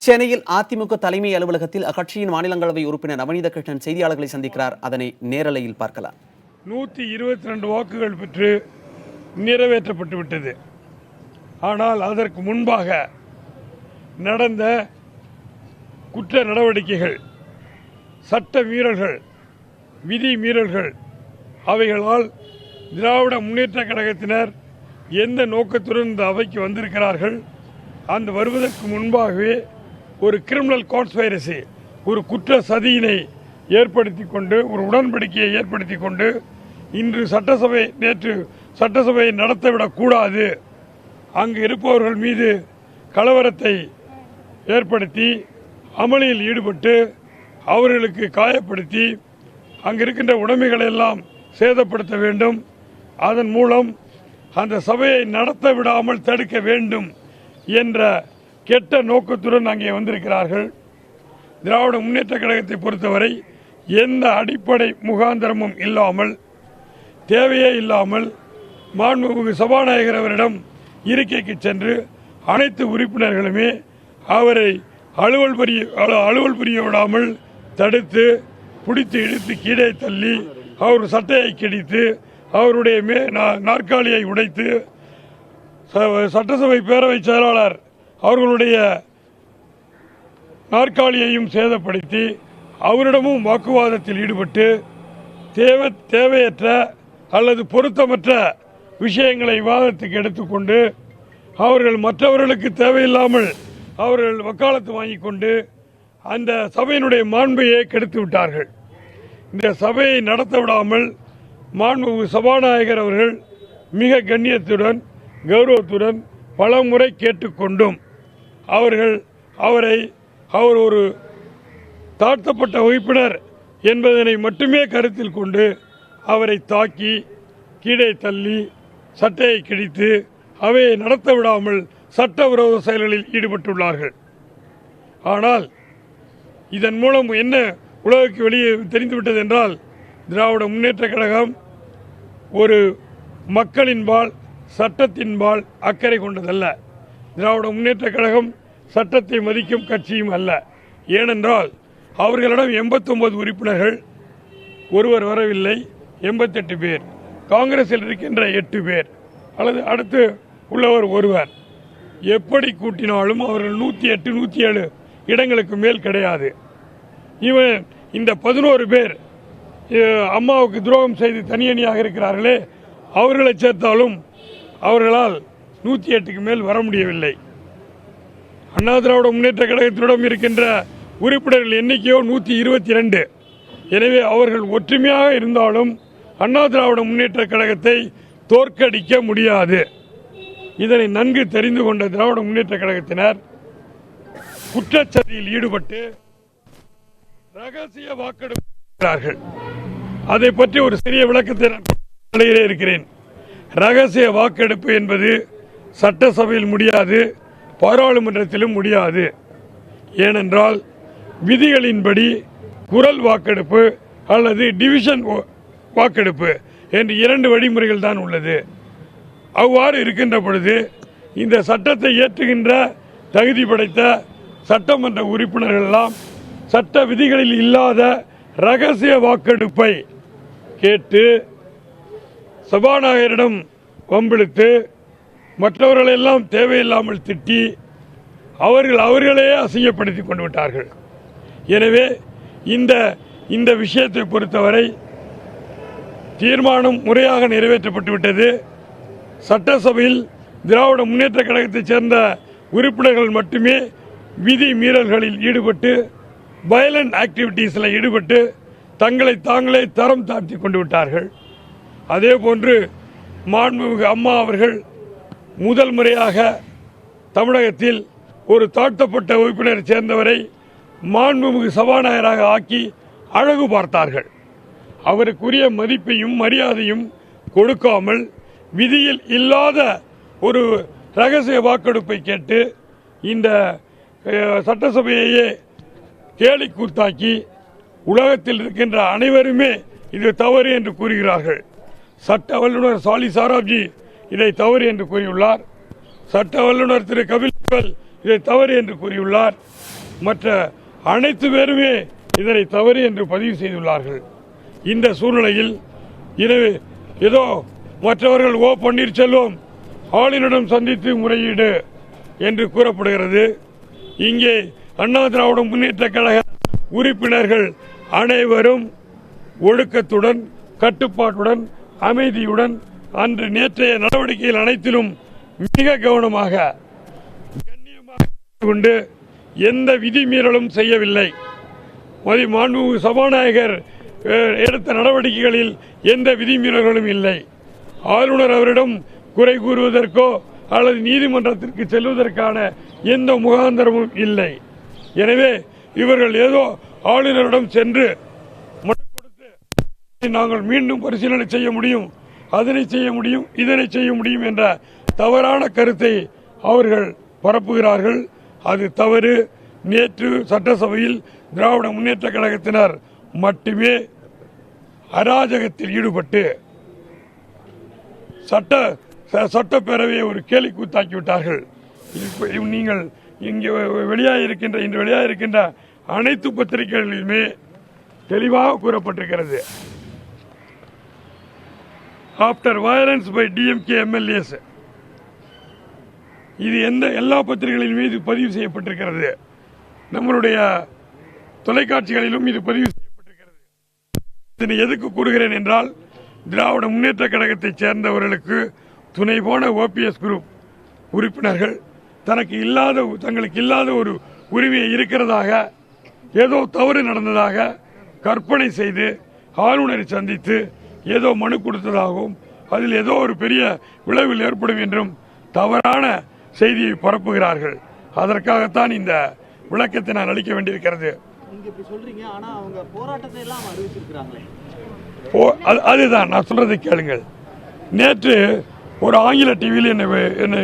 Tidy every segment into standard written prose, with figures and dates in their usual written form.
சென்னையில் அதிமுக தலைமை அலுவலகத்தில் அக்கட்சியின் மாநிலங்களவை உறுப்பினர் நவநீத கிருஷ்ணன் செய்தியாளர்களை சந்திக்கிறார். அதனை நேரலையில் பார்க்கலாம். 122 வாக்குகள் பெற்று நிறைவேற்றப்பட்டுவிட்டது. ஆனால் அதற்கு முன்பாக நடந்த குற்ற நடவடிக்கைகள், சட்ட மீறல்கள், விதி மீறல்கள், அவைகளால் திராவிட முன்னேற்ற கழகத்தினர் எந்த நோக்கத்துடன் இந்த அவைக்கு வந்திருக்கிறார்கள், அந்த வருவதற்கு முன்பாகவே ஒரு கிரிமினல் கான்ஸ்பைரசி, ஒரு குற்ற சதியினை ஏற்படுத்தி கொண்டு, ஒரு உடன்படிக்கையை ஏற்படுத்தி கொண்டு இன்று நேற்று சட்டசபையை நடத்திவிடக்கூடாது, அங்கு இருப்பவர்கள் மீது கலவரத்தை ஏற்படுத்தி அமளியில் ஈடுபட்டு அவர்களுக்கு காயப்படுத்தி அங்கு இருக்கின்ற உடைமைகளை எல்லாம் சேதப்படுத்த வேண்டும், அதன் மூலம் அந்த சபையை நடத்த விடாமல் தடுக்க வேண்டும் என்ற கெட்ட நோக்கத்துடன் அங்கே வந்திருக்கிறார்கள். திராவிட முன்னேற்ற கழகத்தை பொறுத்தவரை எந்த அடிப்படை முகாந்திரமும் இல்லாமல், தேவையே இல்லாமல் மாண்புமிகு சபாநாயகர் அவரிடம் இருக்கைக்கு சென்று அனைத்து உறுப்பினர்களுமே அவரை அலுவல் புரிய விடாமல் தடுத்து பிடித்து இழுத்து கீழே தள்ளி அவர் சட்டையை கிழித்து அவருடைய நாற்காலியை உடைத்து சட்டசபை பேரவை செயலாளர் அவர்களுடைய நாற்காலியையும் சேதப்படுத்தி அவரிடமும் வாக்குவாதத்தில் ஈடுபட்டு தேவையற்ற அல்லது பொருத்தமற்ற விஷயங்களை விவாதத்துக்கு எடுத்துக்கொண்டு அவர்கள் மற்றவர்களுக்கு தேவையில்லாமல் அவர்கள் வக்காலத்து வாங்கிக் கொண்டு அந்த சபையினுடைய மாண்பையை கெடுத்து விட்டார்கள். இந்த சபையை நடத்த விடாமல் மாண்புமிகு சபாநாயகர் அவர்கள் மிக கண்ணியத்துடன் கௌரவத்துடன் பல முறை கேட்டுக்கொண்டும் அவர் ஒரு தாழ்த்தப்பட்ட உறுப்பினர் என்பதனை மட்டுமே கருத்தில் கொண்டு அவரை தாக்கி கீழே தள்ளி சட்டையை கிழித்து அவையை நடத்த விடாமல் சட்டவிரோத செயல்களில் ஈடுபட்டுள்ளார்கள். ஆனால் இதன் மூலம் என்ன உலகுக்கு வெளியே தெரிந்துவிட்டது என்றால், திராவிட முன்னேற்ற கழகம் ஒரு மக்களின்பால் சட்டத்தின்பால் அக்கறை கொண்டதல்ல. திராவிட முன்னேற்ற கழகம் சட்டத்தை மதிக்கும் கட்சியும் அல்ல. ஏனென்றால் அவர்களிடம் 89 உறுப்பினர்கள், ஒருவர் வரவில்லை, 88 பேர். காங்கிரஸில் இருக்கின்ற 8 பேர் அல்லது அடுத்து உள்ளவர் ஒருவர். எப்படி கூட்டினாலும் அவர்கள் 108 107 இடங்களுக்கு மேல் கிடையாது. இந்த 11 பேர் அம்மாவுக்கு துரோகம் செய்து தனியணியாக இருக்கிறார்களே, அவர்களை சேர்த்தாலும் அவர்களால் 108க்கு மேல் வர முடியவில்லை. அண்ணா திராவிட முன்னேற்ற கழகத்திடம் இருக்கின்ற உறுப்பினர்கள் எண்ணிக்கையோ 122. எனவே அவர்கள் ஒற்றுமையாக இருந்தாலும் அண்ணா திராவிட முன்னேற்ற கழகத்தை தோற்கடிக்க முடியாது. இதனை நன்கு தெரிந்து கொண்ட திராவிட முன்னேற்ற கழகத்தினர் குற்றச்சதியில் ஈடுபட்டு ரகசிய வாக்கெடுப்பு. அதை பற்றி ஒரு சிறிய விளக்கத்தை நான் இருக்கிறேன். ரகசிய வாக்கெடுப்பு என்பது சட்டசபையில் முடியாது, பாராளுமன்றத்திலும் முடியாது. ஏனென்றால் விதிகளின்படி குரல் வாக்கெடுப்பு அல்லது டிவிஷன் வாக்கெடுப்பு என்று 2 வழிமுறைகள் தான் உள்ளது. அவ்வாறு இருக்கின்ற பொழுது இந்த சட்டத்தை இயற்றுகின்ற தகுதி படைத்த சட்டமன்ற உறுப்பினர்கள் எல்லாம் சட்ட விதிகளில் இல்லாத ரகசிய வாக்கெடுப்பை கேட்டு சபாநாயகரிடம் வம்பிழுத்து மற்றவர்களெல்லாம் தேவையில்லாமல் திட்டி அவர்களே அசிங்கப்படுத்திக் கொண்டு விட்டார்கள். எனவே இந்த விஷயத்தை பொறுத்தவரை தீர்மானம் முறையாக நிறைவேற்றப்பட்டுவிட்டது. சட்டசபையில் திராவிட முன்னேற்ற கழகத்தைச் சேர்ந்த உறுப்பினர்கள் மட்டுமே விதி மீறல்களில் ஈடுபட்டு வயலண்ட் ஆக்டிவிட்டீஸில் ஈடுபட்டு தங்களை தாங்களே தரம் தாழ்த்தி கொண்டு விட்டார்கள். அதே போன்று மாண்புமிகு அம்மா அவர்கள் முதல் முறையாக தமிழகத்தில் ஒரு தாழ்த்தப்பட்ட உறுப்பினரை சேர்ந்தவரை மாண்புமிகு சபாநாயகராக ஆக்கி அழகு பார்த்தார்கள். அவருக்குரிய மதிப்பையும் மரியாதையும் கொடுக்காமல் விதியில் இல்லாத ஒரு ரகசிய வாக்கெடுப்பை கேட்டு இந்த சட்டசபையையே கேலி கூத்தாக்கி உலகத்தில் இருக்கின்ற அனைவருமே இது தவறு என்று கூறுகிறார்கள். சட்ட வல்லுநர் சாலி சாராப்ஜி இதை தவறு என்று கூறியுள்ளார். சட்ட வல்லுநர் திரு கபில் சிபல் இதை தவறு என்று கூறியுள்ளார். மற்ற அனைத்து பேருமே இதனை தவறு என்று பதிவு செய்துள்ளார்கள். இந்த சூழ்நிலையில் ஏதோ மற்றவர்கள் ஓ பன்னீர்செல்வம் ஆளுநரிடம் சந்தித்து முறையீடு என்று கூறப்படுகிறது. இங்கே அண்ணா திராவிட முன்னேற்ற கழக உறுப்பினர்கள் அனைவரும் ஒழுக்கத்துடன், கட்டுப்பாட்டுடன், அமைதியுடன் அன்று நேற்றைய நடவடிக்கைகள் அனைத்திலும் மிக கவனமாக கண்ணியமாக கொண்டு எந்த விதிமீறலும் செய்யவில்லை. மாண்புமிகு சபாநாயகர் எடுத்த நடவடிக்கைகளில் எந்த விதிமீறல்களும் இல்லை. ஆளுநர் அவரிடம் குறை கூறுவதற்கோ அல்லது நீதிமன்றத்திற்கு செல்வதற்கான எந்த முகாந்தரமும் இல்லை. எனவே இவர்கள் ஏதோ ஆளுநரிடம் சென்று மனு கொடுத்து நாங்கள் மீண்டும் பரிசீலனை செய்ய முடியும், அதனை செய்ய முடியும், இதனை செய்ய முடியும் என்ற தவறான கருத்தை அவர்கள் பரப்புகிறார்கள். அது தவறு. நேற்று சட்டசபையில் திராவிட முன்னேற்ற கழகத்தினர் மட்டுமே அராஜகத்தில் ஈடுபட்டு சட்டப்பேரவையை ஒரு கேலி கூத்தாக்கிவிட்டார்கள். நீங்கள் இன்று வெளியாகிருக்கின்ற அனைத்து பத்திரிகைகளிலுமே தெளிவாக கூறப்பட்டிருக்கிறது. After violence by DMK MLAs, இது எல்லா பத்திரிகைகளின் மீது பதிவு செய்யப்பட்டிருக்கிறது. நம்மளுடைய தொலைக்காட்சிகளிலும் இது பதிவு செய்யப்பட்டிருக்கிறது. இதனை எதுக்கு கூறுகிறேன் என்றால், திராவிட முன்னேற்ற கழகத்தைச் சேர்ந்தவர்களுக்கு துணை போன ஓபிஎஸ் குரூப் உறுப்பினர்கள் தங்களுக்கு இல்லாத ஒரு உரிமையை இருக்கிறதாக, ஏதோ தவறு நடந்ததாக கற்பனை செய்து ஆளுநரை சந்தித்து ஏதோ மனு கொடுத்ததாகவும் அதில் ஏதோ ஒரு பெரிய விளைவில் ஏற்படும் என்றும் தவறான செய்தியை பரப்புகிறார்கள். அதற்காகத்தான் இந்த விளக்கத்தை நான் அளிக்க வேண்டியிருக்கிறது. அதுதான் நான் சொல்றதை கேளுங்கள். நேற்று ஒரு ஆங்கில டிவியில் என்னை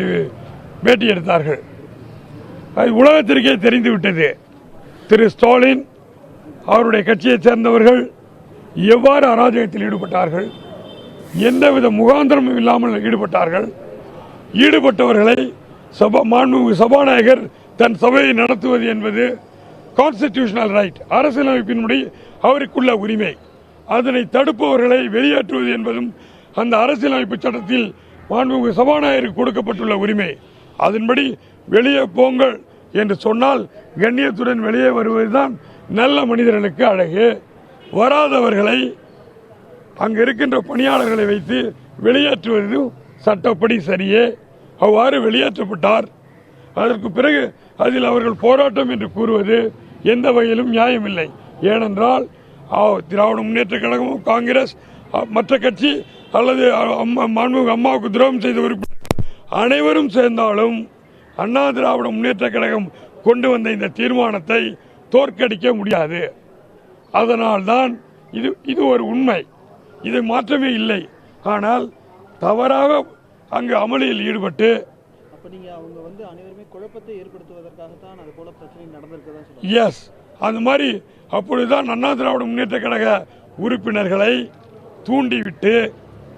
பேட்டி எடுத்தார்கள். அது உலகத்திற்கே தெரிந்துவிட்டது. திரு ஸ்டாலின் அவருடைய கட்சியைச் சேர்ந்தவர்கள் எவ்வாறு அராஜகத்தில் ஈடுபட்டார்கள், எந்தவித முகாந்திரமும் இல்லாமல் ஈடுபட்டார்கள். ஈடுபட்டவர்களை மாண்புமிகு சபாநாயகர் தன் சபையை நடத்துவது என்பது கான்ஸ்டிடியூஷனல் ரைட், அரசியலமைப்பின்படி அவருக்குள்ள உரிமை. அதனை தடுப்பவர்களை வெளியேற்றுவது என்பதும் அந்த அரசியலமைப்பு சட்டத்தில் மாண்புமிகு சபாநாயகருக்கு கொடுக்கப்பட்டுள்ள உரிமை. அதன்படி வெளியே போங்கள் என்று சொன்னால் கண்ணியத்துடன் வெளியே வருவதுதான் நல்ல மனிதர்களுக்கு அழகு. வராதவர்களை அங்கு இருக்கின்ற பணியாளர்களை வைத்து வெளியேற்றுவது சட்டப்படி சரியே. அவ்வாறு வெளியேற்றப்பட்டார். அதற்கு பிறகு அதில் அவர்கள் போராட்டம் என்று கூறுவது எந்த வகையிலும் நியாயமில்லை. ஏனென்றால் திராவிட முன்னேற்ற கழகமும் காங்கிரஸ் மற்ற கட்சி அல்லது மாண்புமிகு அம்மாவுக்கு துரோகம் செய்த உறுப்பினர்கள் அனைவரும் சேர்ந்தாலும் அண்ணா திராவிட முன்னேற்ற கழகம் கொண்டு வந்த இந்த தீர்மானத்தை தோற்கடிக்க முடியாது. அதனால்தான் இது ஒரு உண்மை, இது மாற்றமே இல்லை. ஆனால் தவறாக அங்கு அமளியில் ஈடுபட்டு எஸ் அந்த மாதிரி அப்பொழுதுதான் அண்ணா திராவிட முன்னேற்ற கழக உறுப்பினர்களை தூண்டிவிட்டு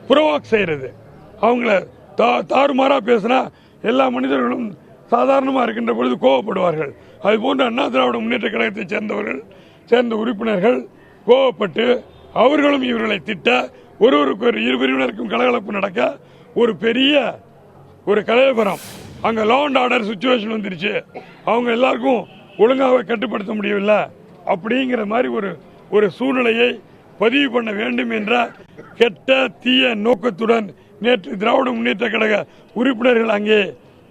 புரோவாக் செய்யறது. அவங்கள தாறுமாறா பேசினா எல்லா மனிதர்களும் சாதாரணமாக இருக்கின்ற பொழுது கோவப்படுவார்கள். அதுபோன்று அண்ணா திராவிட முன்னேற்ற கழகத்தை சேர்ந்த உறுப்பினர்கள் கோவப்பட்டு அவர்களும் இவர்களை திட்ட ஒருவருக்கு இரு பிரிவினருக்கும் கலகலப்பு நடக்க ஒரு பெரிய ஒரு கலவரம். அங்கே லா அண்ட் ஆர்டர் சிச்சுவேஷன் வந்துருச்சு. அவங்க எல்லாருக்கும் ஒழுங்காக கட்டுப்படுத்த முடியவில்லை. அப்படிங்கிற மாதிரி ஒரு சூழ்நிலையை பதிவு பண்ண வேண்டும் என்ற கெட்ட தீய நோக்கத்துடன் நேற்று திராவிட முன்னேற்ற கழக உறுப்பினர்கள் அங்கே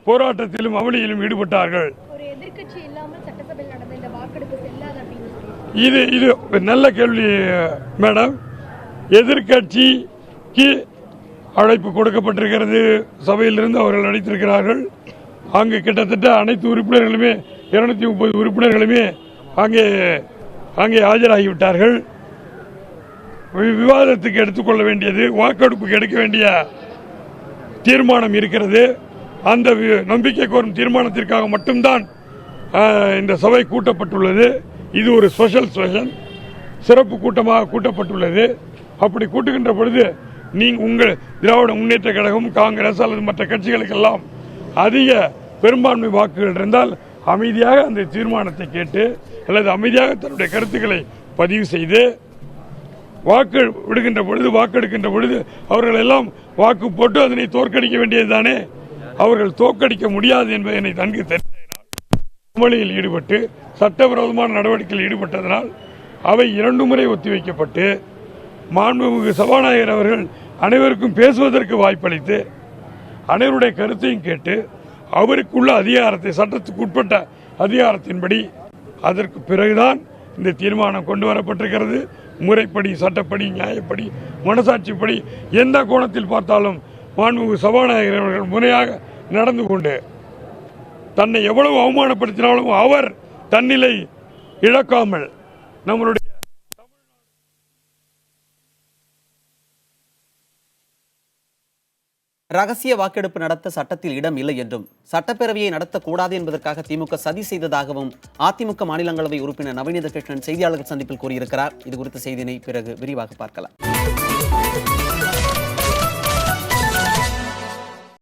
போராட்டத்திலும் அமளியிலும் ஈடுபட்டார்கள். இது நல்ல கேள்வி மேடம். எதிர்கட்சிக்கு அழைப்பு கொடுக்கப்பட்டிருக்கிறது. சபையிலிருந்து அவர்கள் அழைத்திருக்கிறார்கள். அங்கு கிட்டத்தட்ட அனைத்து உறுப்பினர்களுமே 230 உறுப்பினர்களுமே அங்கே ஆஜராகிவிட்டார்கள். விவாதத்துக்கு எடுத்துக்கொள்ள வேண்டியது, வாக்கெடுப்புக்கு எடுக்க வேண்டிய தீர்மானம் இருக்கிறது. அந்த நம்பிக்கை கோரும் தீர்மானத்திற்காக மட்டும்தான் இந்த சபை கூட்டப்பட்டுள்ளது. இது ஒரு ஸ்பெஷல் செஷன், சிறப்பு கூட்டமாக கூட்டப்பட்டுள்ளது. அப்படி கூட்டுகின்ற பொழுது உங்கள் திராவிட முன்னேற்ற கழகம், காங்கிரஸ் அல்லது மற்ற கட்சிகளுக்கெல்லாம் அதிக பெரும்பான்மை வாக்குகள் இருந்தால் அமைதியாக அந்த தீர்மானத்தை கேட்டு அல்லது அமைதியாக தன்னுடைய கருத்துக்களை பதிவு செய்து வாக்கெடுக்கின்ற பொழுது அவர்கள் எல்லாம் வாக்கு போட்டு அதனை தோற்கடிக்க வேண்டியதுதானே. அவர்கள் தோற்கடிக்க முடியாது என்பதை நன்கு தெரிந்ததனால் அமளியில் ஈடுபட்டு சட்டவிரோதமான நடவடிக்கையில் ஈடுபட்டதனால் அவை 2 முறை ஒத்திவைக்கப்பட்டு மாண்புமிகு சபாநாயகர் அவர்கள் அனைவருக்கும் பேசுவதற்கு வாய்ப்பளித்து அனைவருடைய கருத்தையும் கேட்டு அவருக்குள்ள அதிகாரத்தை, சட்டத்துக்கு உட்பட்ட அதிகாரத்தின்படி அதற்கு பிறகுதான் இந்த தீர்மானம் கொண்டு வரப்பட்டிருக்கிறது. முறைப்படி, சட்டப்படி, நியாயப்படி, மனசாட்சிப்படி எந்த கோணத்தில் பார்த்தாலும் மாண்புமிகு சபாநாயகர் அவர்கள் முறையாக நடந்து கொண்டு தன்னை எவ்வளவு அவமானப்படுத்தினாலும் அவர் தன்னிலை இழக்காமல் நம்மளுடைய ரகசிய வாக்கெடுப்பு நடத்த சட்டத்தில் இடம் இல்லை என்றும் சட்டப்பேரவையை நடத்தக்கூடாது என்பதற்காக திமுக சதி செய்ததாகவும் அதிமுக மாநிலங்களவை உறுப்பினர் நவநீத கிருஷ்ணன் செய்தியாளர்கள் சந்திப்பில் கூறியிருக்கிறார். இது குறித்த செய்தியினை பிறகு விரிவாக பார்க்கலாம்.